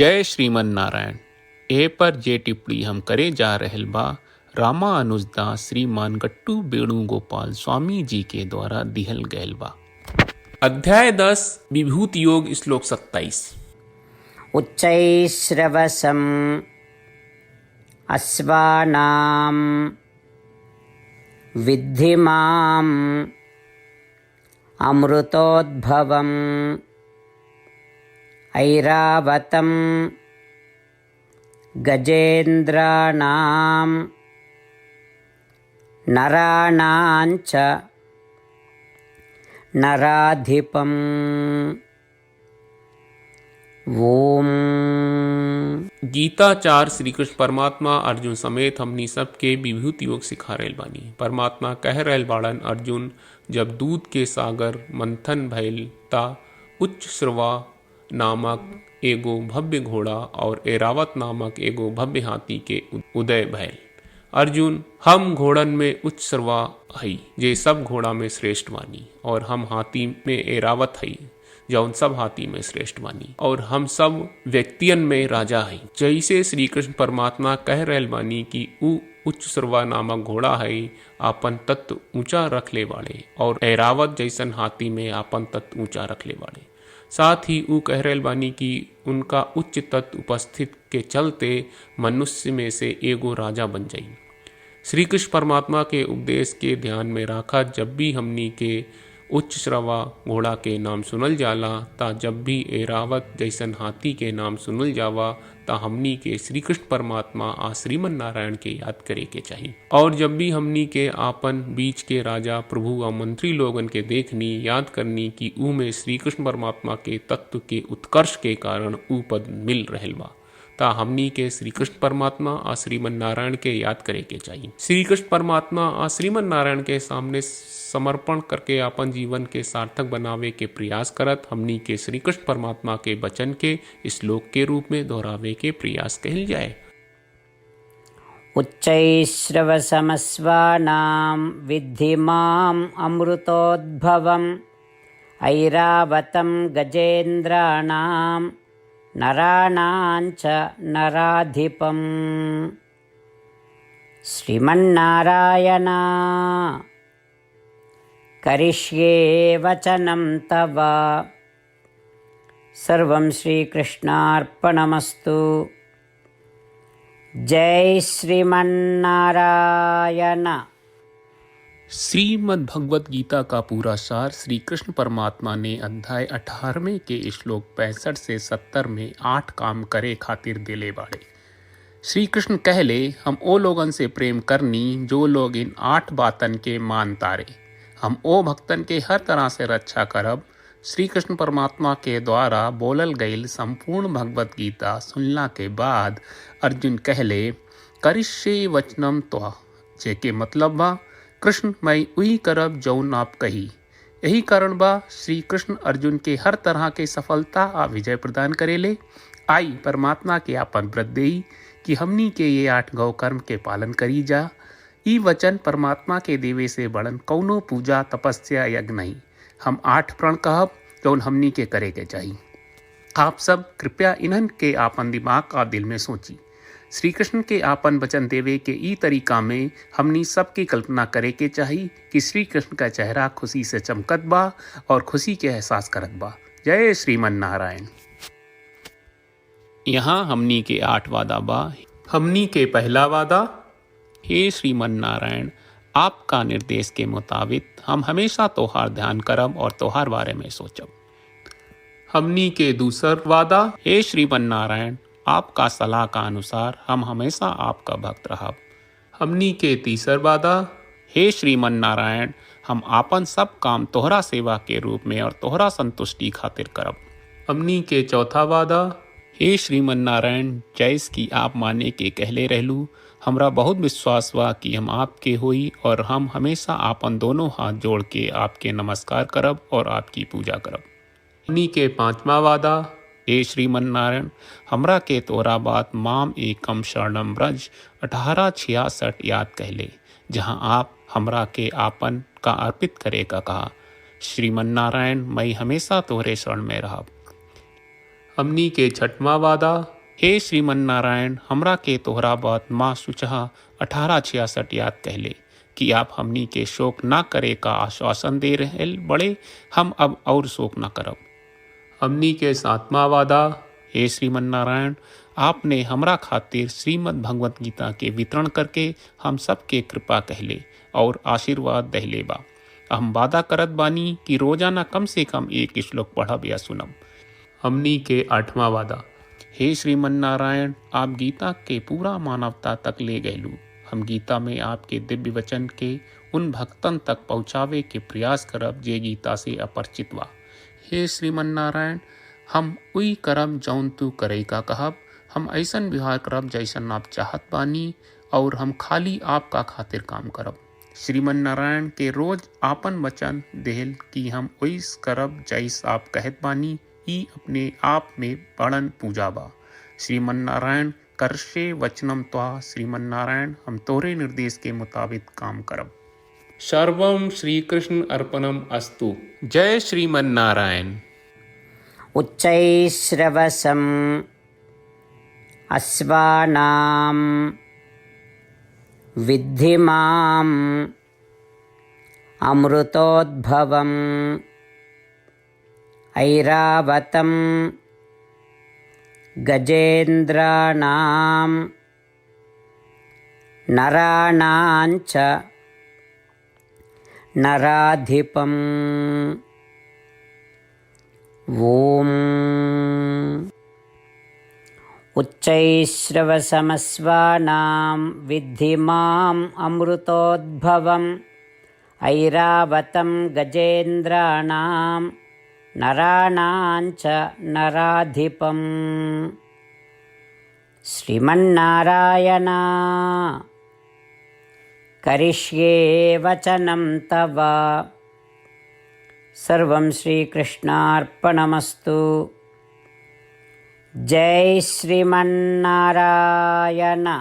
जय श्रीमन नारायण। ए पर जे टिप्पणी हम करे जा रहल बा रामानुजदास श्रीमान गट्टू वेणुगोपाल स्वामी जी के द्वारा दिहल गयल बा। अध्याय 10 विभूति योग श्लोक 27। उच्चैश्रवसम् अश्वानां विद्धि माम् अमृतोद्भवम् ऐरावतं गजेन्द्राणां नराणांच नराधिपम्। ओम। गीताचार श्री कृष्ण परमात्मा अर्जुन समेत हमनी सबके विभूति योग सिखा रहल बानी। परमात्मा कह रहल बाड़न, अर्जुन जब दूध के सागर मंथन भइल ता उच्च श्रवा नामक एगो भव्य घोड़ा और ऐरावत नामक एगो भव्य हाथी के उदय भइल। अर्जुन हम घोड़न में उच्च श्रवा हई जे सब घोड़ा में श्रेष्ठ बानी, और हम हाथी में ऐरावत हई जौन सब हाथी में श्रेष्ठ बानी, और हम सब व्यक्तियन में राजा हई। जैसे श्री कृष्ण परमात्मा कह रहल बानी कि उ उच्च श्रवा नामक घोड़ा हई आपन तत्व ऊंचा रख ले बाड़े, और ऐरावत जैसन हाथी में आपन तत्व ऊंचा रख ले बाड़े। साथ ही उ कह रहल बानी कि उनका उच्च तत्व उपस्थित के चलते मनुष्य में से एगो राजा बन जाई। श्री कृष्ण परमात्मा के उपदेश के ध्यान में रखा जब भी हमनी के उच्च श्रवा घोड़ा के नाम सुनल जाला ता जब भी ऐरावत जैसन हाथी के नाम सुनल जावा ता हमनी के श्री कृष्ण परमात्मा आ श्रीमन नारायण के याद करे के चाहिए। और जब भी हमनी के आपन बीच के राजा प्रभु और मंत्री लोगन के देखनी याद करनी कि ऊ में श्री कृष्ण परमात्मा के तत्व के उत्कर्ष के कारण ऊ पद मिल रहल बा, ता हमनी के श्री कृष्ण परमात्मा और श्रीमन नारायण के याद करे के चाहिए। श्री कृष्ण परमात्मा और श्रीमन नारायण के सामने समर्पण करके अपन जीवन के सार्थक बनावे के प्रयास करत हमनी के श्री कृष्ण परमात्मा के वचन के श्लोक के रूप में दोहरावे के प्रयास कहल जाए। उच्चैश्रवसमस्वानां विद्धि माम् अमृतोद्भवम् ऐरावतं गजेन्द्राणां नराणांच नराधिपम्। श्रीमन्नारायण करिष्ये वचनं तव। सर्वं श्रीकृष्णार्पणमस्तु। जय श्रीमन्नारायण। श्रीमद् भगवत गीता का पूरा सार श्री कृष्ण परमात्मा ने अध्याय 18वें के श्लोक 65 से 70 में 8 काम करे खातिर दिले बाड़े। श्री कृष्ण कहले हम ओ लोगन से प्रेम करनी जो लोग इन 8 बातन के मान तारे। हम ओ भक्तन के हर तरह से रक्षा करब। श्री कृष्ण परमात्मा के द्वारा बोलल गईल संपूर्ण भगवत गीता सुनला के बाद अर्जुन कहले करिष्ये वचनम त्वा, जेके मतलब बा कृष्ण मैं उही करब जौन आप कही। यही कारण बा श्री कृष्ण अर्जुन के हर तरह के सफलता आ विजय प्रदान करेले। आई परमात्मा के आपन व्रत देई कि हमनी के ये 8 गौ कर्म के पालन करी जा। ई वचन परमात्मा के देवे से बड़न कौनो पूजा तपस्या यज्ञ नहीं। हम 8 प्रण कहब जौन हमनी के करे के चाहिए। आप सब कृपया इन्हन के आपन दिमाग और दिल में सोची। श्री कृष्ण के आपन वचन देवे के ई तरीका में हमनी सबकी कल्पना करे के चाहिए कि श्री कृष्ण का चेहरा खुशी से चमकत बा और खुशी के एहसास करत बा। जय श्रीमन नारायण। यहाँ हमनी के 8 वादा बा। हमनी के पहला वादा, हे श्रीमन नारायण आपका निर्देश के मुताबिक हम हमेशा तोहार ध्यान करब और तोहार बारे में सोचब। हमनी के दूसर वादा, हे श्रीमन नारायण आपका सलाह का अनुसार हम हमेशा आपका भक्त रहब। हमनी के तीसर वादा, हे श्रीमन नारायण हम आपन सब काम तोहरा सेवा के रूप में और तोहरा संतुष्टि खातिर करब। हमनी के चौथा वादा, हे श्रीमन नारायण जैस की आप माने के कहले रहलू हमरा बहुत विश्वास बा कि हम आपके होई, और हम हमेशा आपन दोनों हाथ जोड़ के आपके नमस्कार करब और आपकी पूजा करब। हमनी के पांचवा वादा, हे श्रीमन नारायण हमरा के तोरा बात माम एकम शरणम ब्रज 1866 याद कहले, जहां आप हमरा के आपन का अर्पित करे का कहा। श्रीमन नारायण मैं हमेशा तोहरे शरण में रहब। हमनी के छठवा वादा। हे श्रीमन नारायण, हमरा के तोहरा बात माँ सुचहा 1866 याद कहले कि आप हमनी के शोक ना करे का आश्वासन दे रहे बड़े, हम अब और शोक ना करब। हमनी के सातवां वादा। हे श्रीमन नारायण, आपने हमरा खातिर श्रीमद् भगवत गीता के वितरण करके हम सबके कृपा कहले और आशीर्वाद दहले बा। हम वादा करत बानी कि रोजाना कम से कम एक श्लोक पढ़ब या सुनब। हमनी के आठवां वादा। हे श्रीमन नारायण, आप गीता के पूरा मानवता तक ले गयलू। हम गीता में आपके दिव्य वचन के उन भक्तन तक पहुँचावे के प्रयास करब जे गीता से अपरिचित बा। हे श्रीमन नारायण, हम उई करब जौन तू करे का कहब। हम ऐसन व्यवहार करब जैसन आप चाहत बानी और हम खाली आपका खातिर काम करब। श्रीमन नारायण के रोज आपन वचन देहल कि हम ओइस करब जैस आप कहत बानी, ई अपने आप में बड़न पूजा बा। श्रीमन नारायण, करशे वचनम त्वा। श्रीमन नारायण, हम तोरे निर्देश के मुताबिक काम करब। सर्वम श्री कृष्ण अर्पणम अस्तु। जय श्रीमन नारायण। उच्चैश्रवसम् अश्वानां विद्धि माम् अमृतोद्भवम् ऐरावतं गजेन्द्राणां नराणां च नराधिपम्। ॐ उच्चैश्रवसमस्वानां विद्धि माम् अमृतोद्भवम् ऐरावतं गजेन्द्राणां नराणां च नराधिपम्। श्रीमन्नारायण, करिष्ये वचनं तव। सर्वं श्रीकृष्णार्पणमस्तु। जय श्रीमन्नारायण।